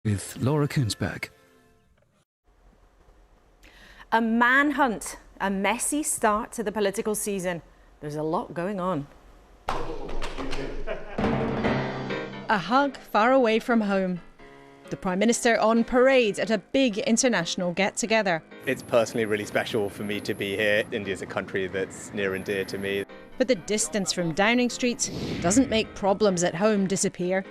With Laura Kuenssberg. A manhunt, a messy start to the political season. There's a lot going on. A hug far away from home. The Prime Minister on parade at a big international get-together. It's personally really special for me to be here. India's a country that's near and dear to me. But the distance from Downing Street doesn't make problems at home disappear.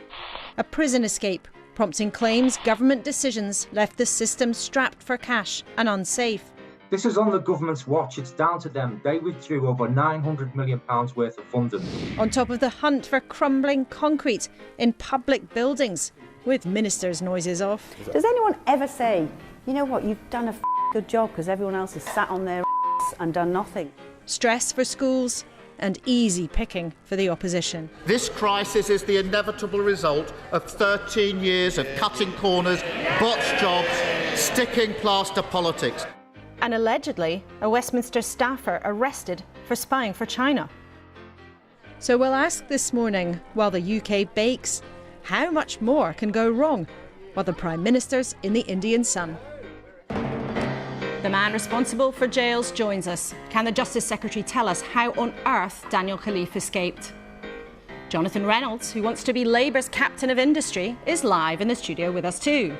A prison escape, prompting claims government decisions left the system strapped for cash and unsafe. This is on the government's watch. It's down to them. They withdrew over £900 million worth of funding. On top of the hunt for crumbling concrete in public buildings, with ministers' noises off. Does anyone ever say, you know what, you've done a good job because everyone else has sat on their and done nothing? Stress for schools and easy picking for the opposition. This crisis is the inevitable result of 13 years of cutting corners, botched jobs, sticking plaster politics. And allegedly, a Westminster staffer arrested for spying for China. So we'll ask this morning, while the UK bakes, how much more can go wrong while the Prime Minister's in the Indian sun? The man responsible for jails joins us. Can the Justice Secretary tell us how on earth Daniel Khalif escaped? Jonathan Reynolds, who wants to be Labour's captain of industry, is live in the studio with us too.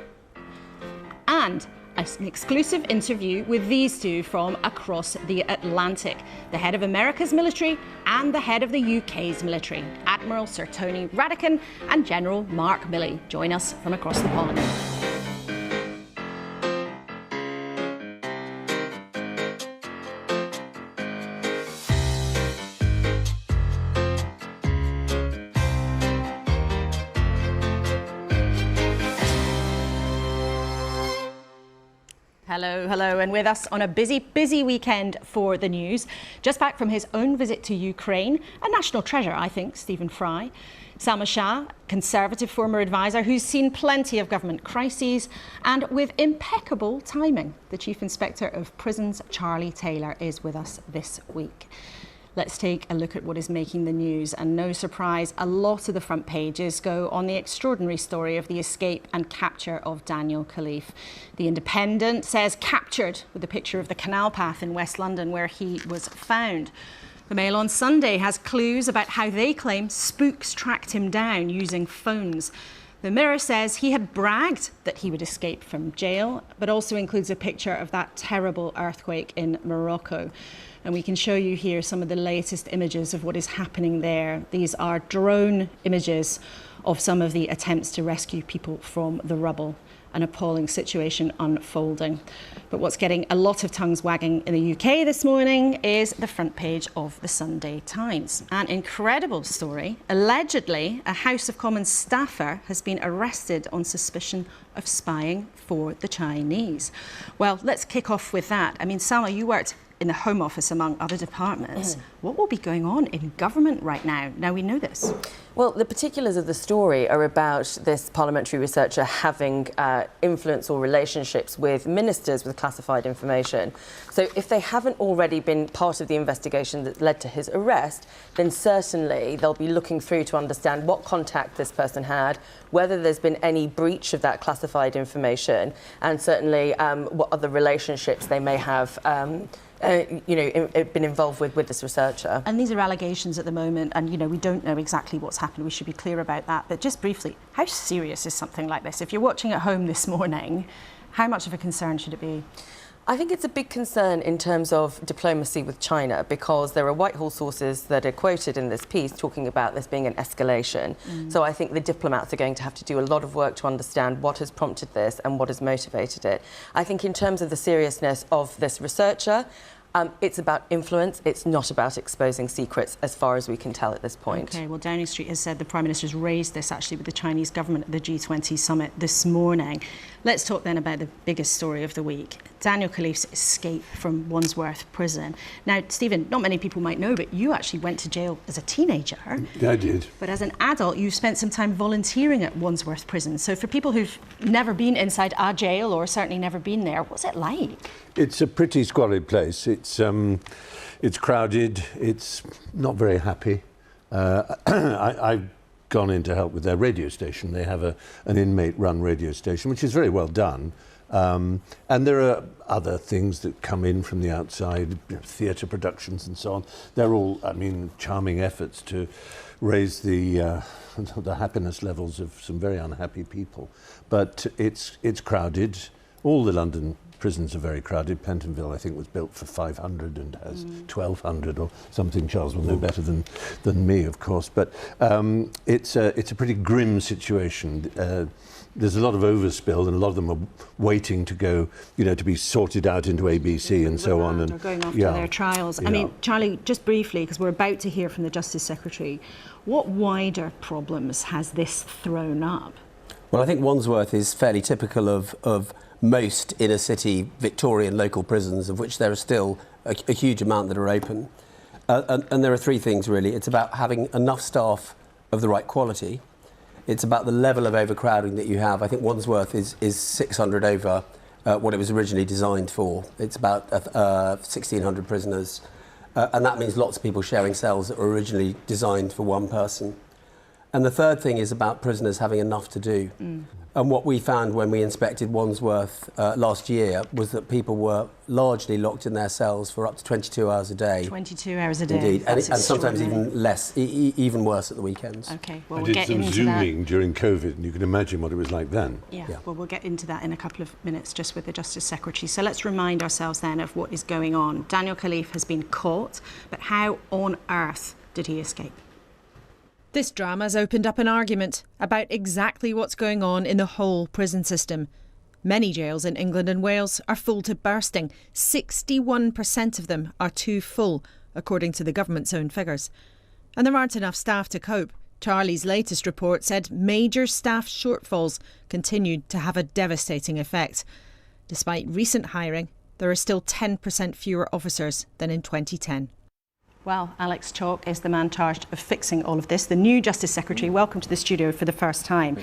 And an exclusive interview with these two from across the Atlantic. The head of America's military and the head of the UK's military. Admiral Sir Tony Radakin and General Mark Milley join us from across the pond. Hello, and with us on a busy weekend for the news. Just back from his own visit to Ukraine, a national treasure, I think, Stephen Fry. Salma Shah, Conservative former advisor, who's seen plenty of government crises, and with impeccable timing, the Chief Inspector of Prisons, Charlie Taylor, is with us this week. Let's take a look at what is making the news, and no surprise, a lot of the front pages go on the extraordinary story of the escape and capture of Daniel Khalif. The Independent says captured, with a picture of the canal path in West London where he was found. The Mail on Sunday has clues about how they claim spooks tracked him down using phones. The Mirror says he had bragged that he would escape from jail, but also includes a picture of that terrible earthquake in Morocco. And we can show you here some of the latest images of what is happening there. These are drone images of some of the attempts to rescue people from the rubble. An appalling situation unfolding. But what's getting a lot of tongues wagging in the UK this morning is the front page of the Sunday Times. An incredible story. Allegedly, a House of Commons staffer has been arrested on suspicion of spying for the Chinese. Well, let's kick off with that. I mean, Salma, you worked in the Home Office, among other departments. What will be going on in government right now? Now we know this. Well, the particulars of the story are about this parliamentary researcher having influence or relationships with ministers with classified information. So if they haven't already been part of the investigation that led to his arrest, then certainly they'll be looking through to understand what contact this person had, whether there's been any breach of that classified information, and certainly what other relationships they may have been involved with this researcher. And these are allegations at the moment, and we don't know exactly what's happened. We should be clear about that. But just briefly, how serious is something like this? If you're watching at home this morning, how much of a concern should it be? I think it's a big concern in terms of diplomacy with China, because there are Whitehall sources that are quoted in this piece talking about this being an escalation. So I think the diplomats are going to have to do a lot of work to understand what has prompted this and what has motivated it. I think in terms of the seriousness of this researcher, it's about influence. It's not about exposing secrets, as far as we can tell at this point. OK, well, Downing Street has said the Prime Minister's raised this, actually, with the Chinese government at the G20 summit this morning. Let's talk then about the biggest story of the week, Daniel Khalif's escape from Wandsworth Prison. Now, Stephen, not many people might know, but you actually went to jail as a teenager. Yeah, I did. But as an adult, you spent some time volunteering at Wandsworth Prison. So for people who've never been inside a jail, or certainly never been there, what's it like? It's a pretty squalid place. It's crowded. It's not very happy. I gone in to help with their radio station. They have an inmate-run radio station, which is very well done. And there are other things that come in from the outside, theatre productions and so on. They're all, I mean, charming efforts to raise the happiness levels of some very unhappy people. But it's crowded. All the London prisons are very crowded. Pentonville, I think, was built for 500 and has 1,200 or something. Charles will know better than me, of course. But it's a pretty grim situation. There's a lot of overspill, and a lot of them are waiting to go, to be sorted out into ABC and so on. And they're going off to their trials. I mean, Charlie, just briefly, because we're about to hear from the Justice Secretary, what wider problems has this thrown up? Well, I think Wandsworth is fairly typical of most inner-city Victorian local prisons, of which there are still a huge amount that are open. And there are three things, really. It's about having enough staff of the right quality. It's about the level of overcrowding that you have. I think Wandsworth is 600 over what it was originally designed for. It's about 1,600 prisoners. And that means lots of people sharing cells that were originally designed for one person. And the third thing is about prisoners having enough to do. And what we found when we inspected Wandsworth last year was that people were largely locked in their cells for up to 22 hours a day. 22 hours a day. Indeed, and sometimes even less, even worse at the weekends. Okay, well, I we'll did get some into Zooming during COVID, and you can imagine what it was like then. Yeah, well, we'll get into that in a couple of minutes just with the Justice Secretary. So let's remind ourselves then of what is going on. Daniel Khalif has been caught, but how on earth did he escape? This drama's opened up an argument about exactly what's going on in the whole prison system. Many jails in England and Wales are full to bursting. 61% of them are too full, according to the government's own figures. And there aren't enough staff to cope. Charlie's latest report said major staff shortfalls continued to have a devastating effect. Despite recent hiring, there are still 10% fewer officers than in 2010. Well, Alex Chalk is the man charged of fixing all of this. The new Justice Secretary, welcome to the studio for the first time.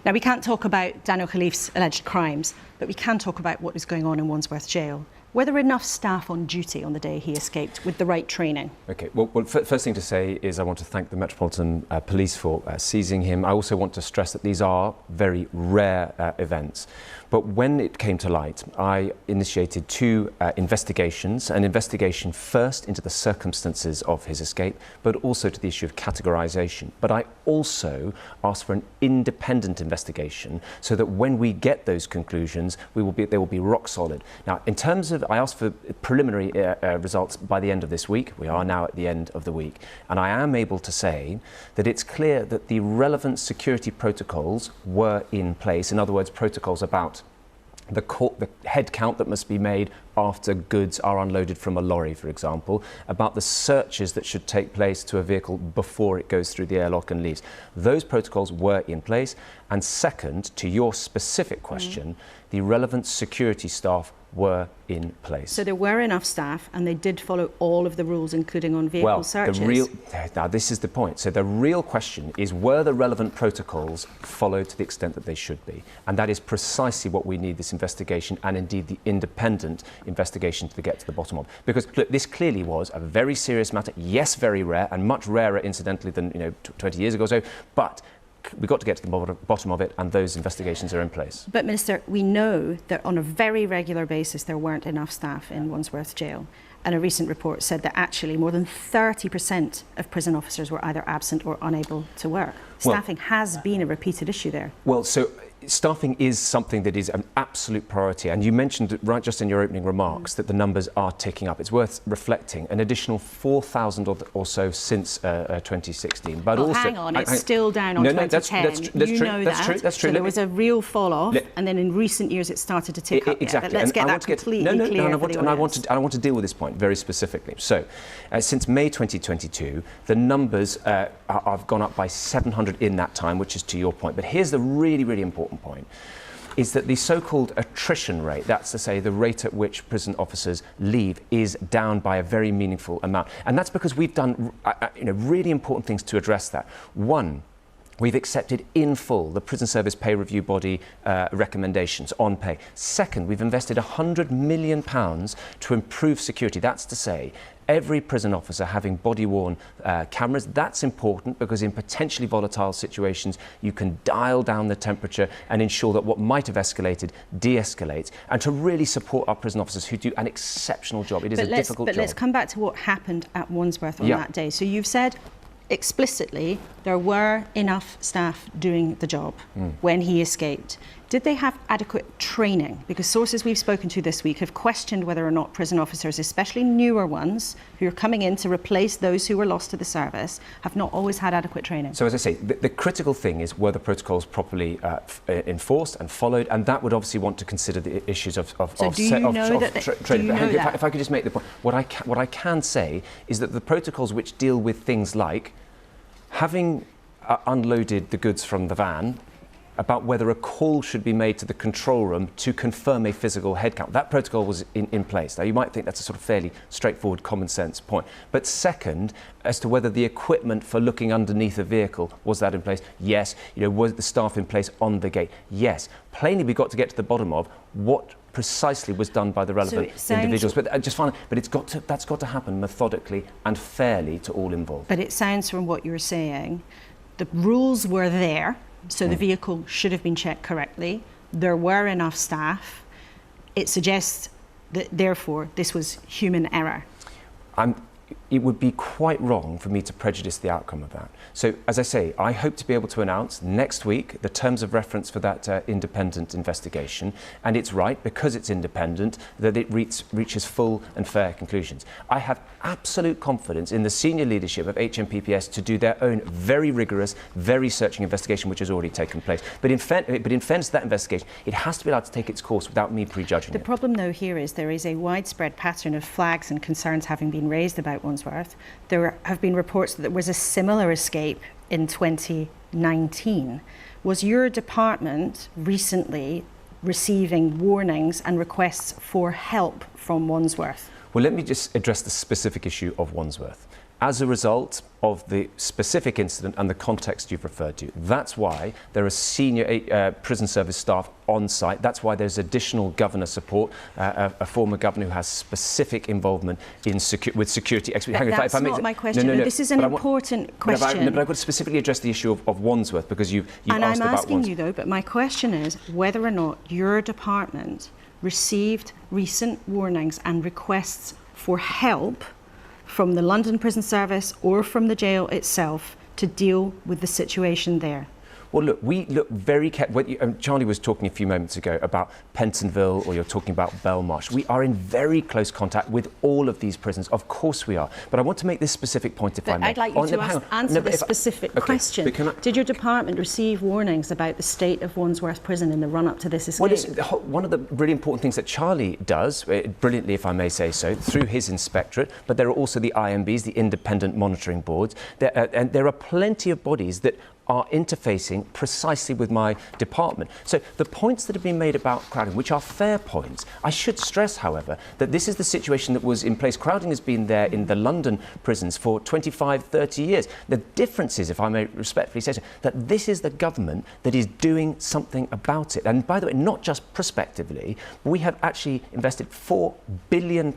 Now, we can't talk about Daniel Khalif's alleged crimes, but we can talk about what is going on in Wandsworth Jail. Were there enough staff on duty on the day he escaped with the right training? OK, well first thing to say is I want to thank the Metropolitan Police for seizing him. I also want to stress that these are very rare events. But when it came to light, I initiated two investigations. An investigation first into the circumstances of his escape, but also to the issue of categorisation. But I also asked for an independent investigation so that when we get those conclusions, they will be rock solid. Now, in terms of, I asked for preliminary results by the end of this week. We are now at the end of the week. And I am able to say that it's clear that the relevant security protocols were in place. In other words, protocols about the head count that must be made after goods are unloaded from a lorry, for example, about the searches that should take place to a vehicle before it goes through the airlock and leaves. Those protocols were in place. And second, to your specific question, the relevant security staff were in place. So there were enough staff and they did follow all of the rules, including on vehicle searches? Now this is the point. So the real question is, were the relevant protocols followed to the extent that they should be? And that is precisely what we need this investigation, and indeed the independent investigation to get to the bottom of. Because look, this clearly was a very serious matter. Yes, very rare, and much rarer incidentally than 20 years ago or so, but we've got to get to the bottom of it, and those investigations are in place. But, Minister, we know that on a very regular basis there weren't enough staff in Wandsworth Jail. And a recent report said that actually more than 30% of prison officers were either absent or unable to work. Staffing has been a repeated issue there. Well, so staffing is something that is an absolute priority. And you mentioned right just in your opening remarks that the numbers are ticking up. It's worth reflecting. An additional 4,000 or so since 2016. But well, also, hang on, it's still down on 2010. That's true. That's true. So there was a real fall off, and then in recent years it started to tick up. Exactly. But let's get that completely clear. I want to deal with this point very specifically. So, since May 2022, the numbers have gone up by 700 in that time, which is to your point. But here's the really, really important point, is that the so-called attrition rate, that's to say the rate at which prison officers leave, is down by a very meaningful amount. And that's because we've done really important things to address that. One, we've accepted in full the Prison Service Pay Review Body recommendations on pay. Second, we've invested £100 million to improve security. That's to say, every prison officer having body-worn cameras. That's important because in potentially volatile situations, you can dial down the temperature and ensure that what might have escalated de-escalates, and to really support our prison officers who do an exceptional job. It is a difficult job. But let's come back to what happened at Wandsworth on that day. So you've said explicitly there were enough staff doing the job when he escaped. Did they have adequate training? Because sources we've spoken to this week have questioned whether or not prison officers, especially newer ones, who are coming in to replace those who were lost to the service, have not always had adequate training. So as I say, the critical thing is were the protocols properly enforced and followed, and that would obviously want to consider the issues of training. If I could just make the point, what I can say is that the protocols which deal with things like having unloaded the goods from the van, about whether a call should be made to the control room to confirm a physical head count. That protocol was in place. Now, you might think that's a sort of fairly straightforward, common sense point. But second, as to whether the equipment for looking underneath a vehicle, was that in place? Yes. Was the staff in place on the gate? Yes. Plainly, we've got to get to the bottom of what precisely was done by the relevant individuals. But just finally, but that's got to happen methodically and fairly to all involved. But it sounds from what you're saying, the rules were there. So the vehicle should have been checked correctly. There were enough staff. It suggests that, therefore, this was human error. It would be quite wrong for me to prejudice the outcome of that. So, as I say, I hope to be able to announce next week the terms of reference for that independent investigation. And it's right, because it's independent, that it reaches full and fair conclusions. I have absolute confidence in the senior leadership of HMPPS to do their own very rigorous, very searching investigation, which has already taken place. But in fairness to that investigation, it has to be allowed to take its course without me prejudging it. The problem, though, here is there is a widespread pattern of flags and concerns having been raised about Wandsworth. There have been reports that there was a similar escape in 2019. Was your department recently receiving warnings and requests for help from Wandsworth? Well, let me just address the specific issue of Wandsworth. As a result of the specific incident and the context you've referred to, that's why there are senior prison service staff on site. That's why there's additional governor support, a former governor who has specific involvement in with security. That's not my question. No, this is an important question. But I've got to specifically address the issue of Wandsworth, because you asked about Wandsworth. And I'm asking you, though, but my question is whether or not your department received recent warnings and requests for help from the London Prison Service or from the jail itself to deal with the situation there. Well, look, we look very carefully. Charlie was talking a few moments ago about Pentonville, or you're talking about Belmarsh. We are in very close contact with all of these prisons. Of course we are. But I want to make this specific point, if I may. I'd like you to answer this specific question. Did your department receive warnings about the state of Wandsworth Prison in the run-up to this escape? Well, one of the really important things that Charlie does, brilliantly, if I may say so, through his inspectorate, but there are also the IMBs, the Independent Monitoring Boards, and there are plenty of bodies that are interfacing precisely with my department. So the points that have been made about crowding, which are fair points, I should stress, however, that this is the situation that was in place. Crowding has been there in the London prisons for 25, 30 years. The difference is, if I may respectfully say so, that this is the government that is doing something about it. And by the way, not just prospectively, we have actually invested £4 billion.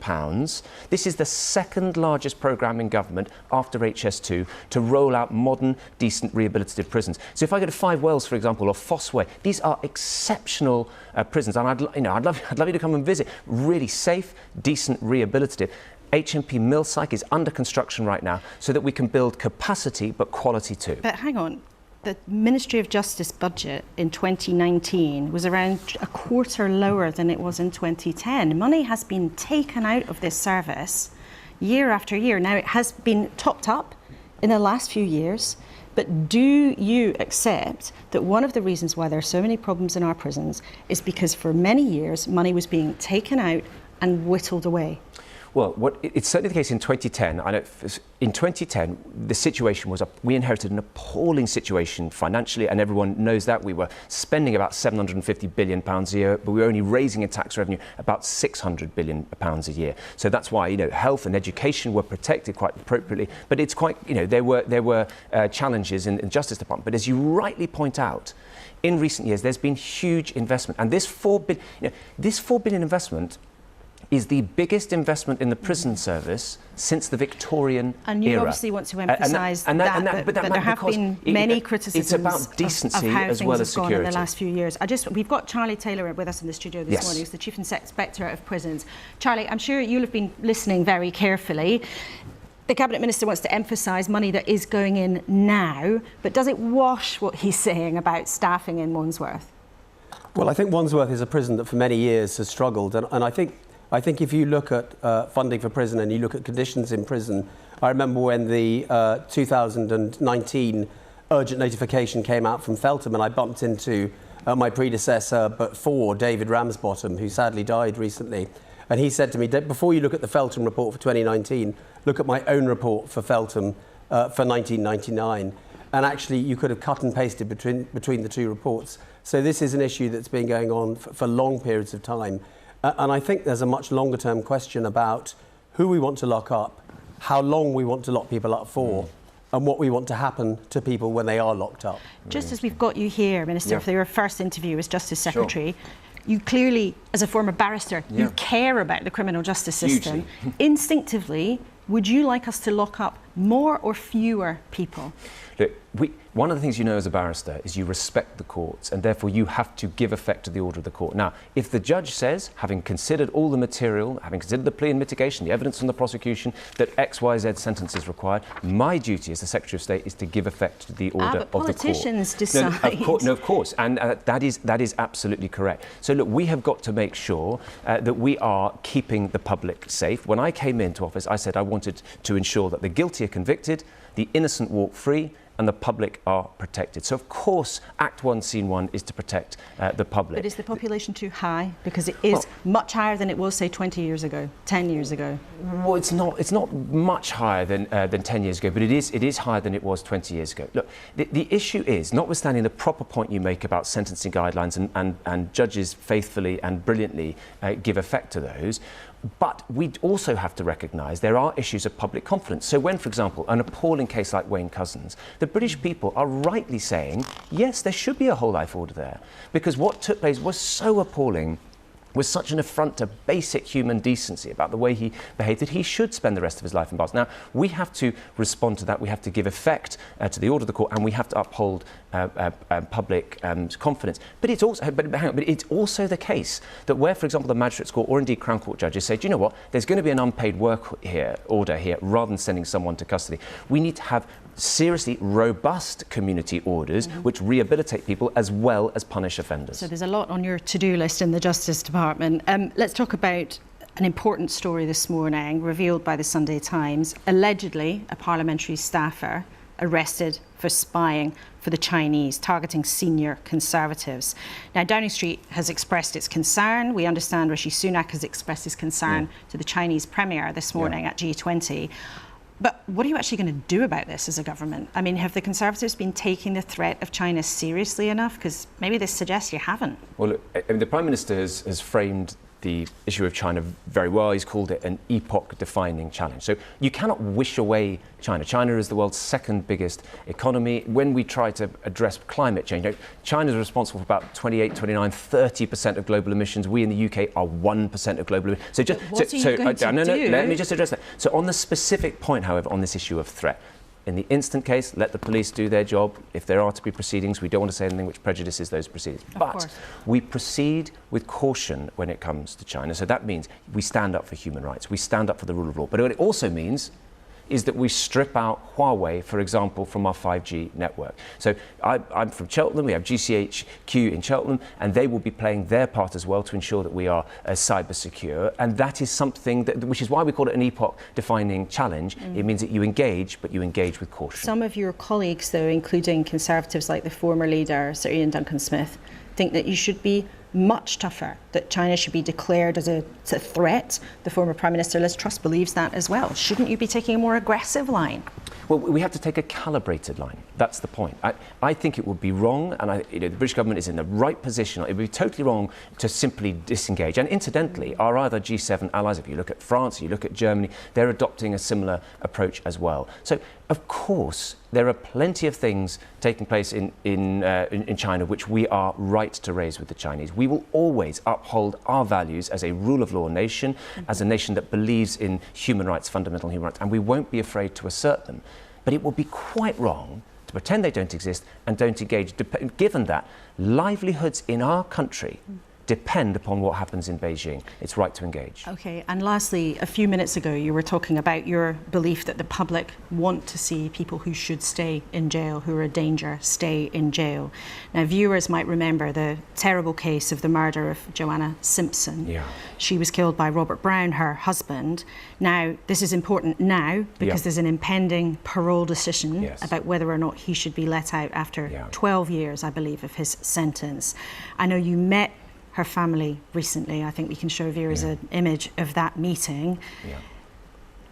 This is the second largest programme in government after HS2 to roll out modern, decent, rehabilitative prisons. So if I go to Five Wells, for example, or Fossway, these are exceptional prisons, and I'd love you to come and visit. Really safe, decent, rehabilitative. HMP Millsike is under construction right now, so that we can build capacity but quality too. But hang on, the Ministry of Justice budget in 2019 was around a quarter lower than it was in 2010. Money has been taken out of this service year after year. Now, it has been topped up in the last few years. But do you accept that one of the reasons why there are so many problems in our prisons is because for many years money was being taken out and whittled away? Well, it's certainly the case in 2010. I know in 2010, the situation was we inherited an appalling situation financially, and everyone knows that. We were spending about £750 billion a year, but we were only raising in tax revenue about £600 billion a year. So that's why, health and education were protected quite appropriately. But it's quite, there were challenges in the Justice Department. But as you rightly point out, in recent years, there's been huge investment. And this £4 billion investment is the biggest investment in the prison service since the Victorian and you era. obviously want to emphasise that there have been many criticisms it's about decency of how as well as security. In the last few years. We've got Charlie Taylor with us in the studio this Yes. morning, who's the Chief Inspectorate of Prisons. Charlie, I'm sure you'll have been listening very carefully. The Cabinet Minister wants to emphasise money that is going in now, but does it wash what he's saying about staffing in Wandsworth? Well, I think Wandsworth is a prison that for many years has struggled, and I think if you look at funding for prison and you look at conditions in prison, I remember when the 2019 urgent notification came out from Feltham, and I bumped into my predecessor, but for David Ramsbottom, who sadly died recently. And he said to me, before you look at the Feltham report for 2019, look at my own report for Feltham for 1999. And actually, you could have cut and pasted between the two reports. So this is an issue that's been going on for long periods of time. And I think there's a much longer term question about who we want to lock up, how long we want to lock people up for, and what we want to happen to people when they are locked up. Just as we've got you here, Minister, for your first interview as Justice Secretary, you clearly, as a former barrister, you care about the criminal justice system. Instinctively, would you like us to lock up more or fewer people? Look, one of the things you know as a barrister is you respect the courts, and therefore you have to give effect to the order of the court. Now, if the judge says, having considered all the material, having considered the plea and mitigation, the evidence from the prosecution, that X, Y, Z sentence is required, my duty as the Secretary of State is to give effect to the order of the court. Politicians decide. No, of course, and that is absolutely correct. So look, we have got to make sure that we are keeping the public safe. When I came into office, I said I wanted to ensure that the guilty are convicted, the innocent walk free, and the public are protected. So, of course, Act 1, Scene 1 is to protect the public. But is the population too high? Because it is much higher than it was, say, 20 years ago, 10 years ago. Well, it's not much higher than 10 years ago, but it is higher than it was 20 years ago. Look, the issue is, notwithstanding the proper point you make about sentencing guidelines and judges faithfully and brilliantly give effect to those, but we also have to recognise there are issues of public confidence. So when, for example, an appalling case like Wayne Couzens, the British people are rightly saying, yes, there should be a whole life order there, because what took place was so appalling, was such an affront to basic human decency about the way he behaved, that he should spend the rest of his life in bars. Now, we have to respond to that. We have to give effect to the order of the court, and we have to uphold public confidence. But it's also, but it's also the case that where, for example, the Magistrates Court or indeed Crown Court judges say, do you know what, there's going to be an unpaid work order here, rather than sending someone to custody. We need to have seriously robust community orders which rehabilitate people as well as punish offenders. So there's a lot on your to-do list in the Justice Department. Let's talk about an important story this morning revealed by the Sunday Times. Allegedly, a parliamentary staffer arrested for spying for the Chinese, targeting senior Conservatives. Now, Downing Street has expressed its concern. We understand Rishi Sunak has expressed his concern to the Chinese Premier this morning at G20. But what are you actually going to do about this as a government? I mean, have the Conservatives been taking the threat of China seriously enough? Because maybe this suggests you haven't. Well, look, I mean, the Prime Minister has framed the issue of China very well. He's called it an epoch-defining challenge. So you cannot wish away China. China is the world's second biggest economy. When we try to address climate change, China is responsible for about 28, 29, 30% of global emissions. We in the UK are 1% of global emissions. So just, let me just address that. So on the specific point, however, on this issue of threat, in the instant case, let the police do their job. If there are to be proceedings, we don't want to say anything which prejudices those proceedings. But we proceed with caution when it comes to China. So that means we stand up for human rights. We stand up for the rule of law. But what it also means is that we strip out Huawei, for example, from our 5G network. So I'm from Cheltenham, we have GCHQ in Cheltenham, and they will be playing their part as well to ensure that we are cyber secure. And that is something which is why we call it an epoch-defining challenge. It means that you engage, but you engage with caution. Some of your colleagues, though, including Conservatives like the former leader, Sir Ian Duncan-Smith, think that you should be much tougher, that China should be declared as a threat. The former Prime Minister, Liz Truss, believes that as well. Shouldn't you be taking a more aggressive line? Well, we have to take a calibrated line. That's the point. I think it would be wrong, and the British government is in the right position. It would be totally wrong to simply disengage. And incidentally, our other G7 allies, if you look at France, you look at Germany, they're adopting a similar approach as well. So, of course, there are plenty of things taking place in China which we are right to raise with the Chinese. We will always uphold our values as a rule of law nation, as a nation that believes in human rights, fundamental human rights, and we won't be afraid to assert them. But it will be quite wrong to pretend they don't exist and don't engage, given that livelihoods in our country depend upon what happens in Beijing. It's right to engage. Okay, and lastly, a few minutes ago you were talking about your belief that the public want to see people who should stay in jail, who are a danger, stay in jail. Now, viewers might remember the terrible case of the murder of Joanna Simpson. Yeah. She was killed by Robert Brown, her husband. Now, this is important now because there's an impending parole decision about whether or not he should be let out after 12 years, I believe, of his sentence. I know you met her family recently. I think we can show viewers an image of that meeting.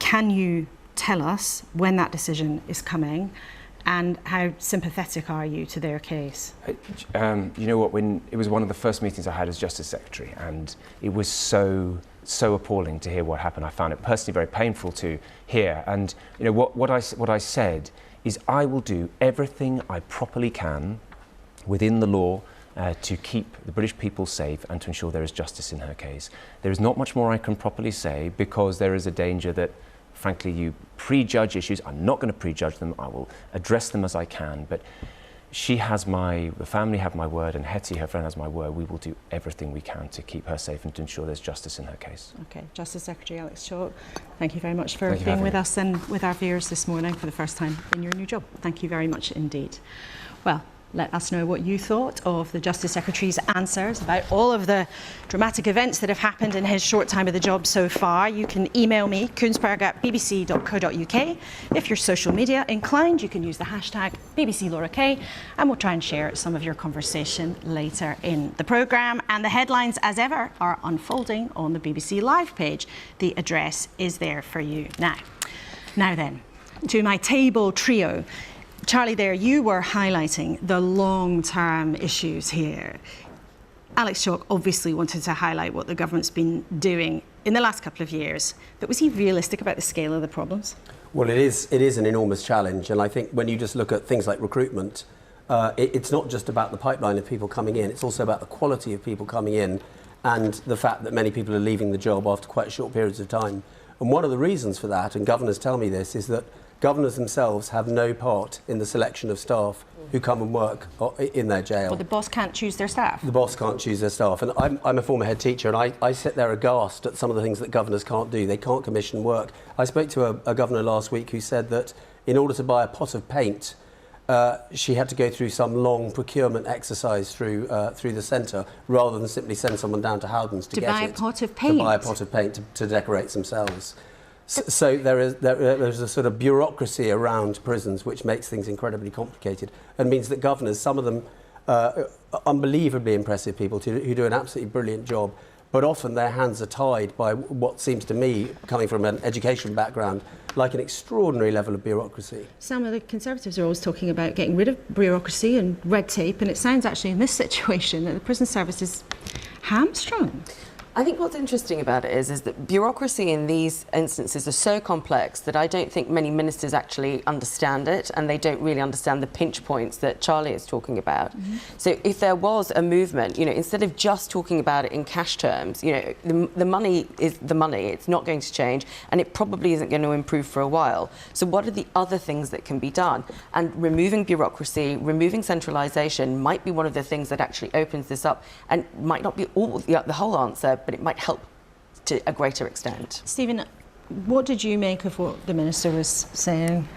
Can you tell us when that decision is coming and how sympathetic are you to their case? You know what, when it was one of the first meetings I had as Justice Secretary, and it was so appalling to hear what happened. I found it personally very painful to hear, and you know what I said is I will do everything I properly can within the law to keep the British people safe and to ensure there is justice in her case. There is not much more I can properly say because there is a danger that, frankly, you prejudge issues. I'm not going to prejudge them. I will address them as I can. But the family have my word, and Hetty, her friend, has my word. We will do everything we can to keep her safe and to ensure there's justice in her case. Okay, Justice Secretary Alex Chalk, thank you very much for being with us and with our viewers this morning for the first time in your new job. Thank you very much indeed. Well, let us know what you thought of the Justice Secretary's answers about all of the dramatic events that have happened in his short time of the job so far. You can email me, kuenssberg@bbc.co.uk. If you're social media inclined, you can use the hashtag #BBCLauraK, and we'll try and share some of your conversation later in the programme. And the headlines, as ever, are unfolding on the BBC Live page. The address is there for you now. Now then, to my table trio. Charlie, there you were highlighting the long-term issues here. Alex Chalk obviously wanted to highlight what the government's been doing in the last couple of years, but was he realistic about the scale of the problems? Well, it is an enormous challenge, and I think when you just look at things like recruitment, it's not just about the pipeline of people coming in, it's also about the quality of people coming in and the fact that many people are leaving the job after quite short periods of time. And one of the reasons for that, and governors tell me this, is that governors themselves have no part in the selection of staff who come and work in their jail. Well, the boss can't choose their staff. The boss can't choose their staff. And I'm a former head teacher, and I sit there aghast at some of the things that governors can't do. They can't commission work. I spoke to a governor last week who said that in order to buy a pot of paint, she had to go through some long procurement exercise through the centre rather than simply send someone down to Howdens to get buy a pot of paint. To buy a pot of paint to decorate themselves. So there's a sort of bureaucracy around prisons which makes things incredibly complicated and means that governors, some of them unbelievably impressive people who do an absolutely brilliant job, but often their hands are tied by what seems to me, coming from an education background, like an extraordinary level of bureaucracy. Some of the Conservatives are always talking about getting rid of bureaucracy and red tape, and it sounds actually in this situation that the prison service is hamstrung. I think what's interesting about it is that bureaucracy in these instances are so complex that I don't think many ministers actually understand it, and they don't really understand the pinch points that Charlie is talking about. So if there was a movement, instead of just talking about it in cash terms, the money is the money, it's not going to change, and it probably isn't going to improve for a while. So what are the other things that can be done? And removing bureaucracy, removing centralisation might be one of the things that actually opens this up, and might not be the whole answer, but it might help to a greater extent. Stephen, what did you make of what the Minister was saying?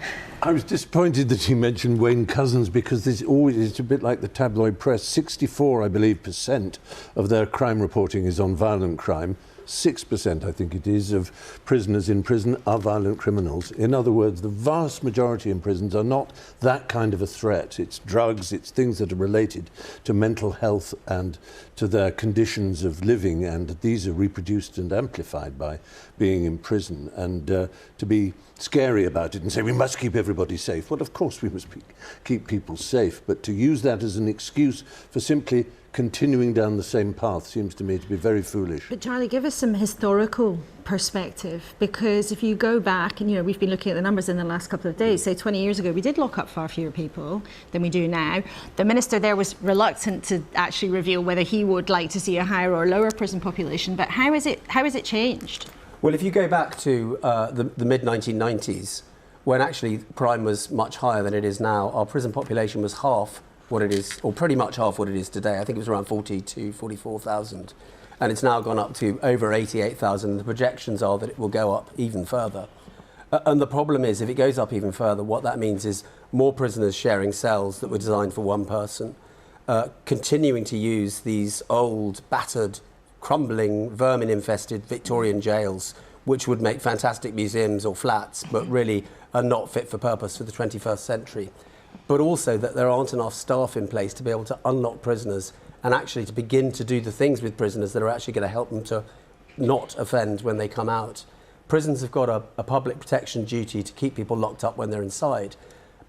I was disappointed that he mentioned Wayne Couzens, because it's a bit like the tabloid press. 64, I believe, % of their crime reporting is on violent crime. 6%, I think it is, of prisoners in prison are violent criminals. In other words, the vast majority in prisons are not that kind of a threat. It's drugs, it's things that are related to mental health and to their conditions of living, and these are reproduced and amplified by being in prison. And to be scary about it and say we must keep everyone everybody safe. Well, of course we must keep people safe, but to use that as an excuse for simply continuing down the same path seems to me to be very foolish. But Charlie, give us some historical perspective, because if you go back, and we've been looking at the numbers in the last couple of days, say 20 years ago we did lock up far fewer people than we do now. The minister there was reluctant to actually reveal whether he would like to see a higher or lower prison population, but how has it changed? Well, if you go back to the mid-1990s, when actually crime was much higher than it is now, our prison population was half what it is, or pretty much half what it is today. I think it was around 44,000. And it's now gone up to over 88,000. The projections are that it will go up even further. And the problem is, if it goes up even further, what that means is more prisoners sharing cells that were designed for one person, continuing to use these old, battered, crumbling, vermin-infested Victorian jails, which would make fantastic museums or flats, but really are not fit for purpose for the 21st century. But also that there aren't enough staff in place to be able to unlock prisoners and actually to begin to do the things with prisoners that are actually going to help them to not offend when they come out. Prisons have got a public protection duty to keep people locked up when they're inside,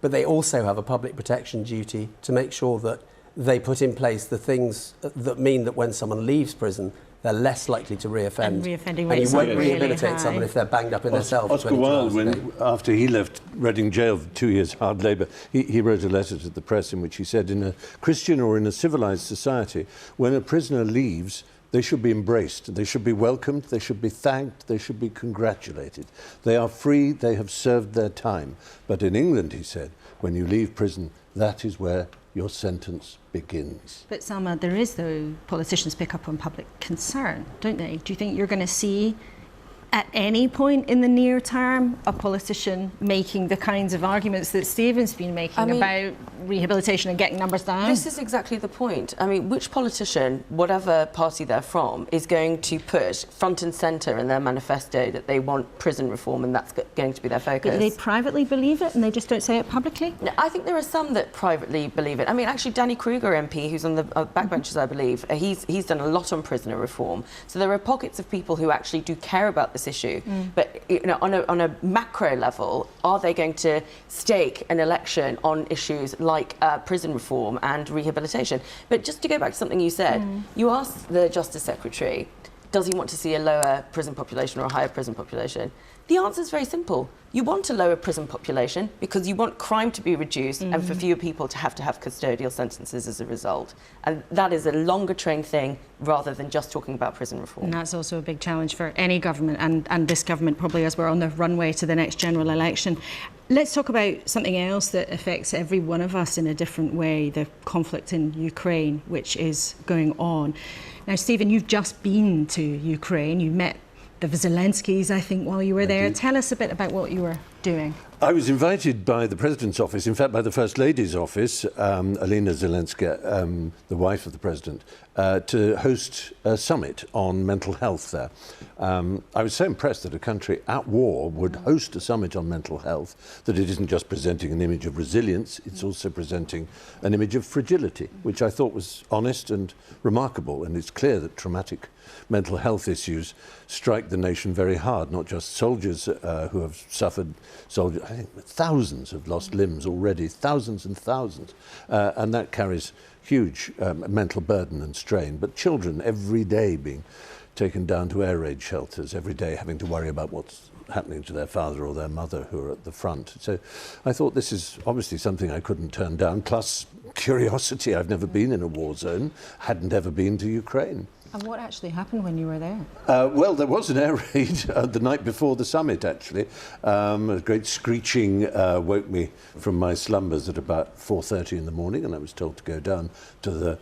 but they also have a public protection duty to make sure that they put in place the things that mean that when someone leaves prison, they're less likely to reoffend. And reoffending and rates you won't are really rehabilitate high. someone if they're banged up in their cell for Oscar 22 Wilde, hours a day. after he left Reading Jail for 2 years hard labour, he wrote a letter to the press in which he said, in a Christian or in a civilised society, when a prisoner leaves, they should be embraced, they should be welcomed, they should be thanked, they should be congratulated. They are free, they have served their time. But in England, he said, when you leave prison, that is where your sentence begins. But Salma, there is, though, politicians pick up on public concern, don't they? Do you think you're going to see at any point in the near term a politician making the kinds of arguments that Stephen's been making about rehabilitation and getting numbers down? This is exactly the point. I mean, which politician, whatever party they're from, is going to put front and centre in their manifesto that they want prison reform and that's going to be their focus? Do they privately believe it and they just don't say it publicly? No, I think there are some that privately believe it. I mean, actually, Danny Kruger MP, who's on the backbenches, I believe, he's done a lot on prisoner reform. So there are pockets of people who actually do care about this issue. But on a macro level, are they going to stake an election on issues like prison reform and rehabilitation? But just to go back to something you said, you asked the Justice Secretary, does he want to see a lower prison population or a higher prison population? The answer is very simple. You want a lower prison population because you want crime to be reduced and for fewer people to have custodial sentences as a result. And that is a longer train thing rather than just talking about prison reform. And that's also a big challenge for any government and this government probably as we're on the runway to the next general election. Let's talk about something else that affects every one of us in a different way, the conflict in Ukraine, which is going on. Now, Stephen, you've just been to Ukraine. You met the Zelenskys, I think, while you were there. Tell us a bit about what you were doing. I was invited by the President's office, in fact by the First Lady's office, Alina Zelenska, the wife of the President, to host a summit on mental health there. I was so impressed that a country at war would host a summit on mental health, that it isn't just presenting an image of resilience, it's also presenting an image of fragility, which I thought was honest and remarkable. And it's clear that traumatic mental health issues strike the nation very hard, not just soldiers who have suffered. I think thousands have lost limbs already, thousands and thousands, and that carries huge mental burden and strain. But children every day being taken down to air raid shelters, every day having to worry about what's happening to their father or their mother who are at the front. So I thought this is obviously something I couldn't turn down, plus curiosity. I've never been in a war zone, hadn't ever been to Ukraine. And what actually happened when you were there? Well, there was an air raid the night before the summit, actually. A great screeching woke me from my slumbers at about 4:30 in the morning, and I was told to go down to the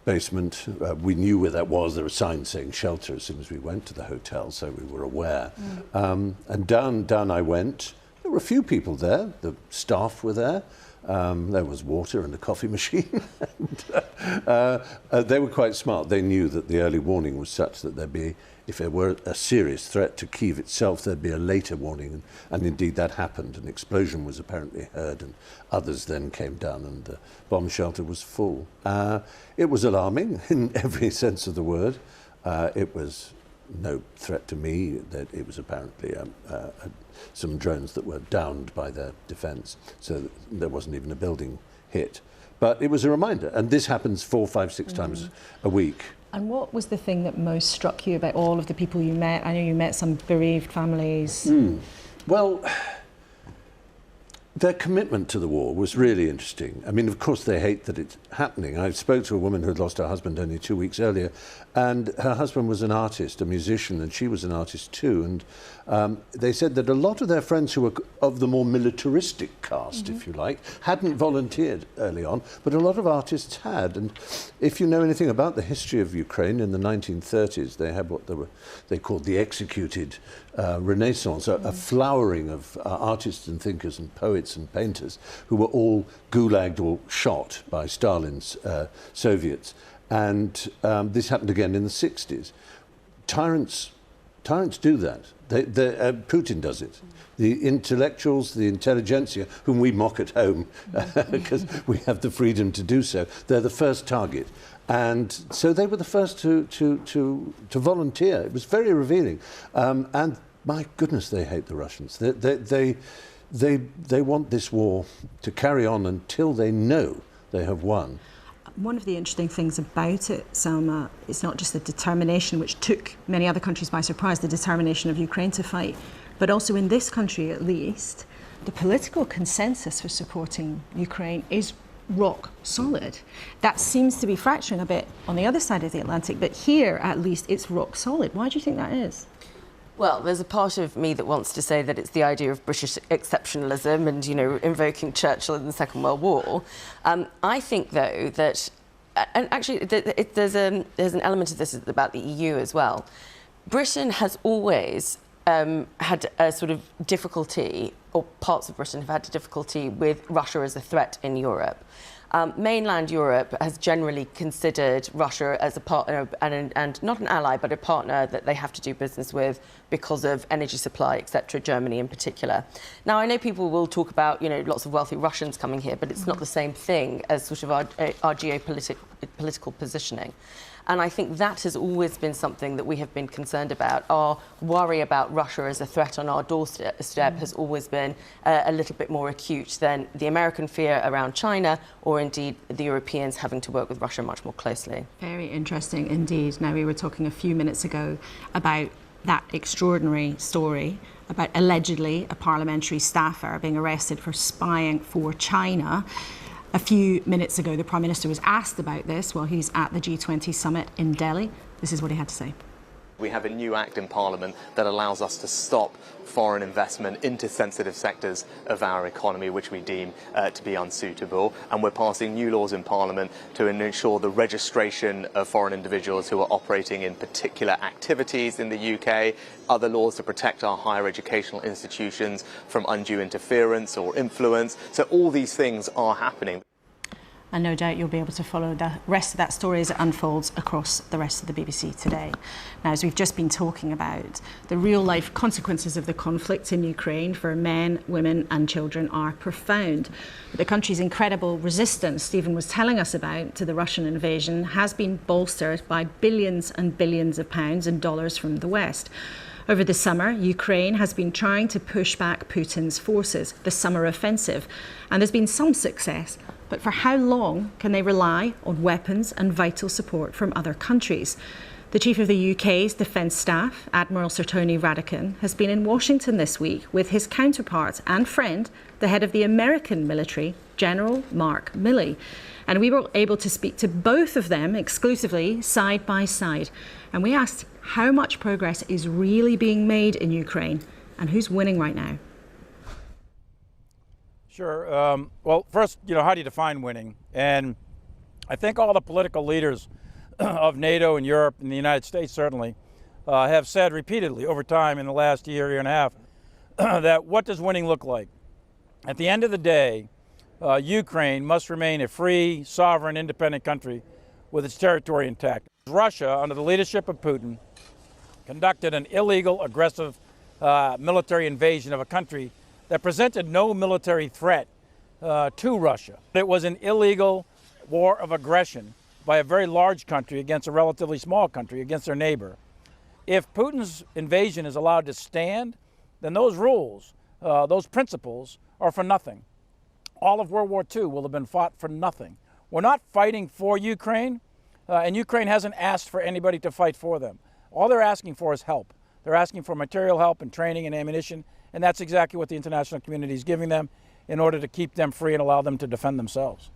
basement. We knew where that was. There were signs saying shelter as soon as we went to the hotel, so we were aware. And down I went. There were a few people there. The staff were there. There was water and a coffee machine. They were quite smart. They knew that the early warning was such that there'd be, if there were a serious threat to Kyiv itself, there'd be a later warning. And indeed that happened. An explosion was apparently heard and others then came down and the bomb shelter was full. It was alarming in every sense of the word. It was no threat to me. That it was apparently some drones that were downed by their defence, so there wasn't even a building hit. But it was a reminder, and this happens 4, 5, 6 times a week. And what was the thing that most struck you about all of the people you met? I know you met some bereaved families. Well, their commitment to the war was really interesting. I mean, of course, they hate that it's happening. I spoke to a woman who had lost her husband only 2 weeks earlier, and her husband was an artist, a musician, and she was an artist too. And they said that a lot of their friends who were of the more militaristic caste, if you like, hadn't volunteered early on, but a lot of artists had. And if you know anything about the history of Ukraine, in the 1930s, they had what they called the executed Renaissance, a flowering of artists and thinkers and poets and painters who were all gulagged or shot by Stalin's Soviets. And this happened again in the 60s. Tyrants do that. Putin does it. The intellectuals, the intelligentsia, whom we mock at home because we have the freedom to do so, they're the first target. And so they were the first to volunteer. It was very revealing. And my goodness, they hate the Russians. They want this war to carry on until they know they have won. One of the interesting things about it, Selma, is not just the determination, which took many other countries by surprise, the determination of Ukraine to fight, but also in this country at least, the political consensus for supporting Ukraine is rock solid. That seems to be fracturing a bit on the other side of the Atlantic, but here at least it's rock solid. Why do you think that is? Well, there's a part of me that wants to say that it's the idea of British exceptionalism and, you know, invoking Churchill in the Second World War. I think, though, that, and actually there's an element of this about the EU as well. Britain has always had a sort of difficulty, or parts of Britain have had a difficulty with Russia as a threat in Europe. Mainland Europe has generally considered Russia as a partner and not an ally, but a partner that they have to do business with because of energy supply, etc., Germany in particular. Now, I know people will talk about, you know, lots of wealthy Russians coming here, but it's not the same thing as sort of our geopolitical positioning. And I think that has always been something that we have been concerned about. Our worry about Russia as a threat on our doorstep has always been a little bit more acute than the American fear around China, or indeed the Europeans having to work with Russia much more closely. Very interesting indeed. Now, we were talking a few minutes ago about that extraordinary story about allegedly a parliamentary staffer being arrested for spying for China. A few minutes ago, the Prime Minister was asked about this while he's at the G20 summit in Delhi. This is what he had to say. We have a new act in Parliament that allows us to stop foreign investment into sensitive sectors of our economy, which we deem to be unsuitable. And we're passing new laws in Parliament to ensure the registration of foreign individuals who are operating in particular activities in the UK, other laws to protect our higher educational institutions from undue interference or influence. So all these things are happening. And no doubt you'll be able to follow the rest of that story as it unfolds across the rest of the BBC today. Now, as we've just been talking about, the real-life consequences of the conflict in Ukraine for men, women and children are profound. The country's incredible resistance, Stephen was telling us about, to the Russian invasion has been bolstered by billions and billions of pounds and dollars from the West. Over the summer, Ukraine has been trying to push back Putin's forces, the summer offensive, and there's been some success. But for how long can they rely on weapons and vital support from other countries? The chief of the UK's Defence Staff, Admiral Sir Tony Radakin, has been in Washington this week with his counterpart and friend, the head of the American military, General Mark Milley. And we were able to speak to both of them exclusively, side by side. And we asked how much progress is really being made in Ukraine and who's winning right now. Sure. Well, first, how do you define winning? And I think all the political leaders of NATO and Europe and the United States certainly have said repeatedly over time in the last year and a half that what does winning look like? At the end of the day, Ukraine must remain a free, sovereign, independent country with its territory intact. Russia, under the leadership of Putin, conducted an illegal, aggressive military invasion of a country that presented no military threat to Russia. It was an illegal war of aggression by a very large country against a relatively small country, against their neighbor. if Putin's invasion is allowed to stand, then those rules, those principles are for nothing. All of World War II will have been fought for nothing. We're not fighting for Ukraine, and Ukraine hasn't asked for anybody to fight for them. All they're asking for is help. They're asking for material help and training and ammunition, and that's exactly what the international community is giving them in order to keep them free and allow them to defend themselves.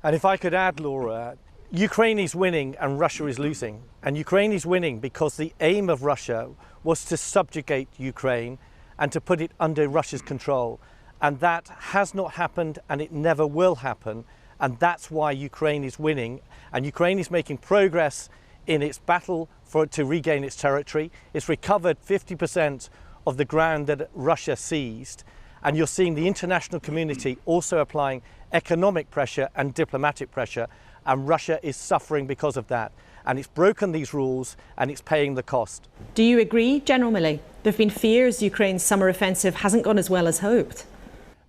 And if I could add, Laura, Ukraine is winning and Russia is losing. And Ukraine is winning because the aim of Russia was to subjugate Ukraine and to put it under Russia's control. And that has not happened, and it never will happen. And that's why Ukraine is winning. And Ukraine is making progress in its battle to regain its territory. It's recovered 50% of the ground that Russia seized. And you're seeing the international community also applying economic pressure and diplomatic pressure. And Russia is suffering because of that. And it's broken these rules and it's paying the cost. Do you agree, General Milley? There have been fears Ukraine's summer offensive hasn't gone as well as hoped.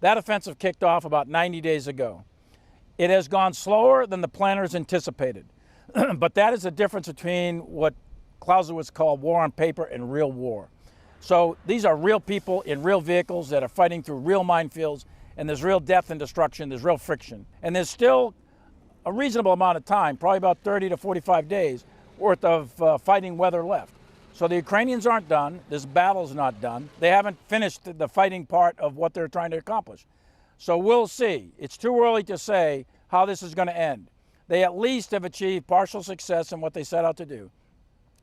That offensive kicked off about 90 days ago. It has gone slower than the planners anticipated. But that is the difference between what Clausewitz called war on paper and real war. So these are real people in real vehicles that are fighting through real minefields, and there's real death and destruction, there's real friction. And there's still a reasonable amount of time, probably about 30 to 45 days worth of fighting weather left. So the Ukrainians aren't done, this battle's not done. They haven't finished the fighting part of what they're trying to accomplish. So we'll see. It's too early to say how this is going to end. They at least have achieved partial success in what they set out to do.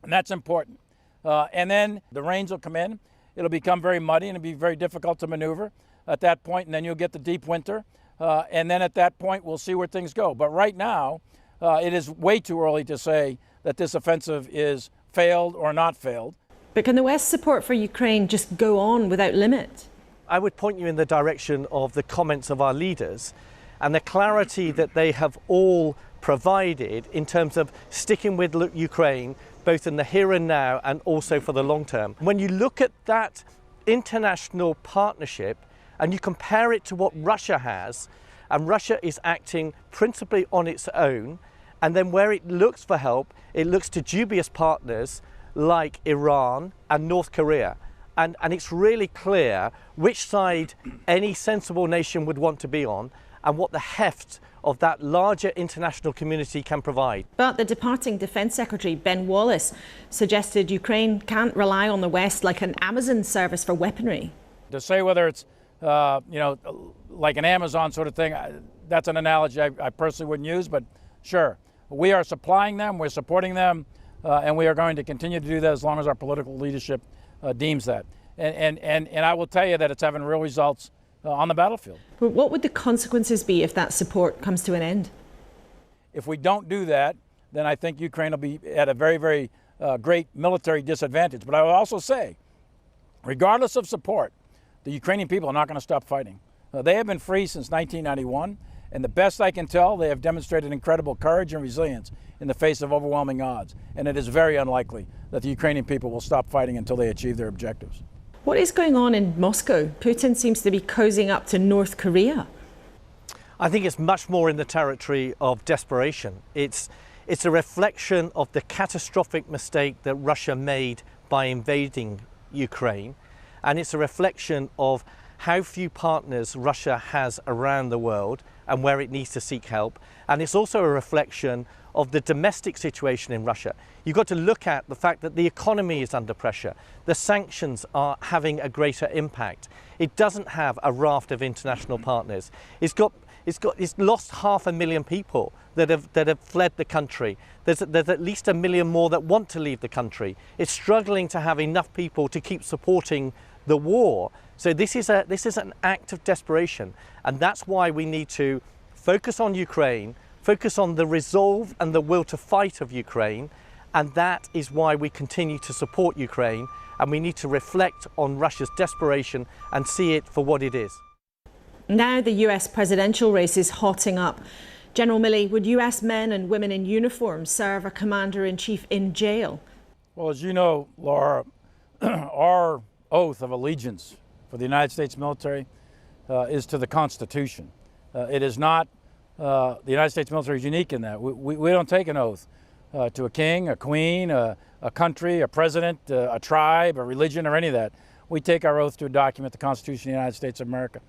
And that's important. And then the rains will come in. It'll become very muddy and it'll be very difficult to maneuver at that point. And then you'll get the deep winter. And then at that point, we'll see where things go. But right now, it is way too early to say that this offensive is failed or not failed. But can the West's support for Ukraine just go on without limit? I would point you in the direction of the comments of our leaders and the clarity that they have all provided in terms of sticking with Ukraine, both in the here and now and also for the long term. When you look at that international partnership and you compare it to what Russia has, and Russia is acting principally on its own, and then where it looks for help, it looks to dubious partners like Iran and North Korea. And it's really clear which side any sensible nation would want to be on and what the heft of that larger international community can provide. But the departing Defence Secretary, Ben Wallace, suggested Ukraine can't rely on the West like an Amazon service for weaponry. To say whether it's, like an Amazon sort of thing, that's an analogy I personally wouldn't use, but sure. We are supplying them, we're supporting them, and we are going to continue to do that as long as our political leadership deems that. And I will tell you that it's having real results on the battlefield. But what would the consequences be if that support comes to an end? If we don't do that, then I think Ukraine will be at a very, very great military disadvantage. But I will also say, regardless of support, the Ukrainian people are not going to stop fighting. They have been free since 1991, and the best I can tell, they have demonstrated incredible courage and resilience in the face of overwhelming odds. And it is very unlikely that the Ukrainian people will stop fighting until they achieve their objectives. What is going on in Moscow? Putin seems to be cozying up to North Korea. I think it's much more in the territory of desperation. It's a reflection of the catastrophic mistake that Russia made by invading Ukraine. And it's a reflection of how few partners Russia has around the world and where it needs to seek help. And it's also a reflection of the domestic situation in Russia. You've got to look at the fact that the economy is under pressure. The sanctions are having a greater impact. It doesn't have a raft of international partners. It's lost 500,000 people that have fled the country. There's at least 1 million more that want to leave the country. It's struggling to have enough people to keep supporting the war. So this is an act of desperation, and that's why we need to focus on Ukraine, focus on the resolve and the will to fight of Ukraine, and that is why we continue to support Ukraine, and we need to reflect on Russia's desperation and see it for what it is. Now the US presidential race is hotting up. General Milley, would US men and women in uniform serve a commander-in-chief in jail? Well, as you know, Laura, our oath of allegiance for the United States military is to the Constitution. It is not, the United States military is unique in that. We don't take an oath to a king, a queen, a country, a president, a tribe, a religion, or any of that. We take our oath to document the Constitution of the United States of America.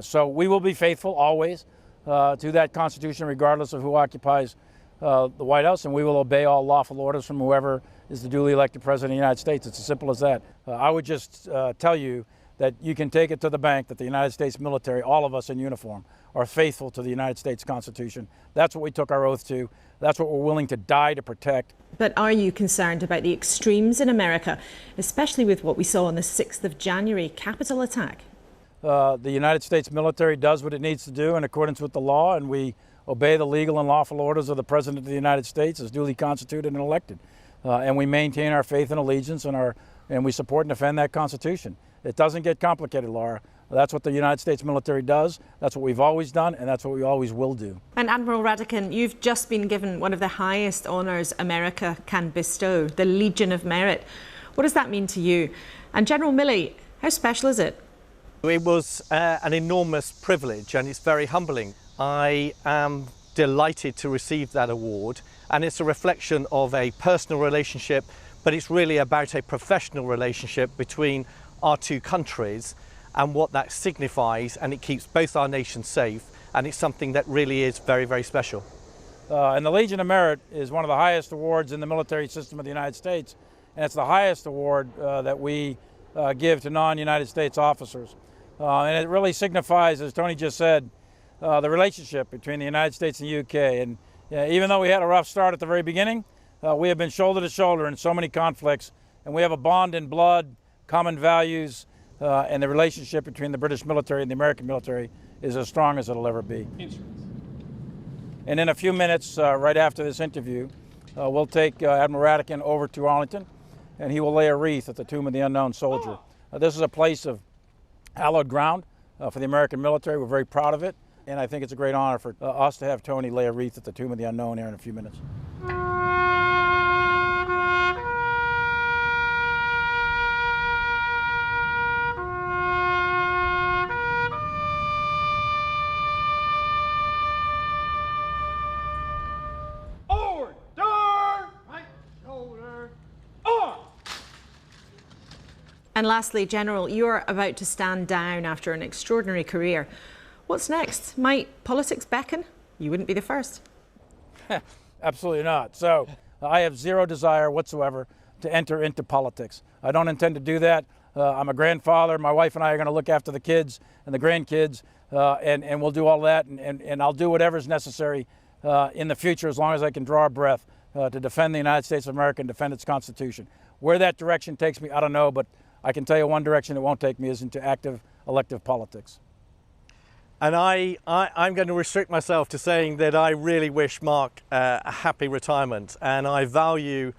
So we will be faithful always to that Constitution, regardless of who occupies the White House, and we will obey all lawful orders from whoever is the duly elected President of the United States. It's as simple as that. I would just tell you that you can take it to the bank that the United States military, all of us in uniform, are faithful to the United States Constitution. That's what we took our oath to. That's what we're willing to die to protect. But are you concerned about the extremes in America, especially with what we saw on the 6th of January Capitol attack? The United States military does what it needs to do in accordance with the law, and we obey the legal and lawful orders of the President of the United States as duly constituted and elected. And we maintain our faith and allegiance and we support and defend that Constitution. It doesn't get complicated, Laura. That's what the United States military does. That's what we've always done, and that's what we always will do. And Admiral Radican, you've just been given one of the highest honours America can bestow, the Legion of Merit. What does that mean to you? And General Milley, how special is it? It was an enormous privilege, and it's very humbling. I am delighted to receive that award, and it's a reflection of a personal relationship, but it's really about a professional relationship between our two countries and what that signifies, and it keeps both our nations safe, and it's something that really is very, very special. And the Legion of Merit is one of the highest awards in the military system of the United States, and it's the highest award that we give to non-United States officers. And it really signifies, as Tony just said, the relationship between the United States and the UK. And even though we had a rough start at the very beginning, we have been shoulder to shoulder in so many conflicts, and we have a bond in blood, common values, and the relationship between the British military and the American military is as strong as it'll ever be. And in a few minutes, right after this interview, we'll take Admiral Radican over to Arlington, and he will lay a wreath at the Tomb of the Unknown Soldier. This is a place of hallowed ground for the American military. We're very proud of it, and I think it's a great honor for us to have Tony lay a wreath at the Tomb of the Unknown here in a few minutes. And lastly, General, you're about to stand down after an extraordinary career. What's next? Might politics beckon? You wouldn't be the first. Absolutely not. So I have zero desire whatsoever to enter into politics. I don't intend to do that. I'm a grandfather. My wife and I are going to look after the kids and the grandkids, and we'll do all that, and I'll do whatever's necessary in the future as long as I can draw a breath to defend the United States of America and defend its Constitution. Where that direction takes me, I don't know, but I can tell you one direction it won't take me is into active elective politics. And I'm going to restrict myself to saying that I really wish Mark a happy retirement, and I value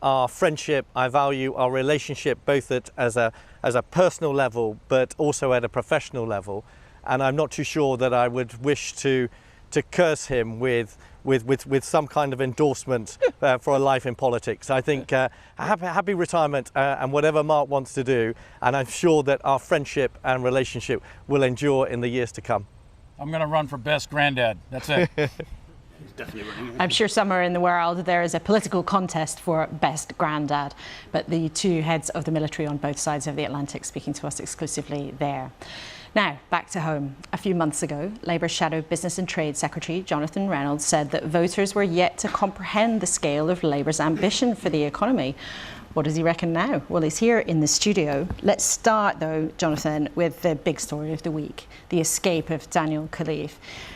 our friendship, I value our relationship both as a personal level but also at a professional level, and I'm not too sure that I would wish to curse him with some kind of endorsement for a life in politics. I think a happy retirement and whatever Mark wants to do, and I'm sure that our friendship and relationship will endure in the years to come. I'm going to run for best granddad. That's it. I'm sure somewhere in the world there is a political contest for best granddad, but the two heads of the military on both sides of the Atlantic speaking to us exclusively there. Now, back to home. A few months ago, Labour Shadow Business and Trade Secretary Jonathan Reynolds said that voters were yet to comprehend the scale of Labour's ambition for the economy. What does he reckon now? Well, he's here in the studio. Let's start, though, Jonathan, with the big story of the week, the escape of Daniel Khalif.